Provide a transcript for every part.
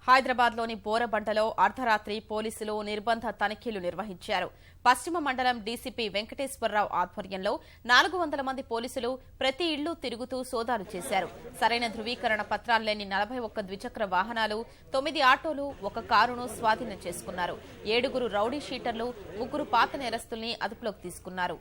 హైదరాబాద్లోని బోరబంటలో అర్ధరాత్రి పోలీసులు నిర్బంధ తనిఖీలు నిర్వహించారు. పశ్చిమ మండలం డీసీపీ వెంకటేశ్వరరావు ఆధ్వర్యంలో 400 మంది పోలీసులు ప్రతి ఇళ్లు తిరుగుతూ సోదాలు చేశారు. సరైన ధృవీకరణ పత్రాలు లేని 41 ద్విచక్ర వాహనాలు, 9 ఆటోలు, 1 కారును స్వాధీనం చేసుకున్నారు. 7 రౌడీ షీటర్లు, 3 పాత నేరస్తుల్ని అదుపులోకి తీసుకున్నారు.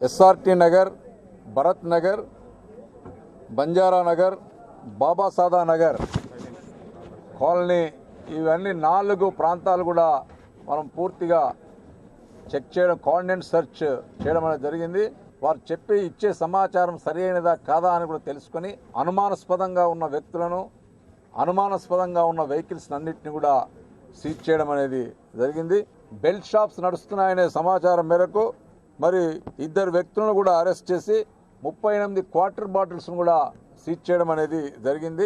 ఎస్ఆర్టీ నగర్, భరత్ నగర్, బంజారా నగర్, బాబాసాదా నగర్ కాలనీ, ఇవన్నీ 4 ప్రాంతాలు కూడా మనం పూర్తిగా చెక్ చేయడం, కోఆర్డినేట్ సెర్చ్ చేయడం అనేది జరిగింది. వారు చెప్పి ఇచ్చే సమాచారం సరి అయినదా కాదా అని కూడా తెలుసుకొని అనుమానాస్పదంగా ఉన్న వ్యక్తులను, అనుమానాస్పదంగా ఉన్న వెహికల్స్ అన్నింటినీ కూడా సీజ్ చేయడం అనేది జరిగింది. బెల్ట్ షాప్స్ నడుస్తున్నాయనే సమాచారం మేరకు మరి 2 వ్యక్తులను కూడా అరెస్ట్ చేసి 38 క్వార్టర్ బాటిల్స్ను కూడా సీజ్ చేయడం అనేది జరిగింది.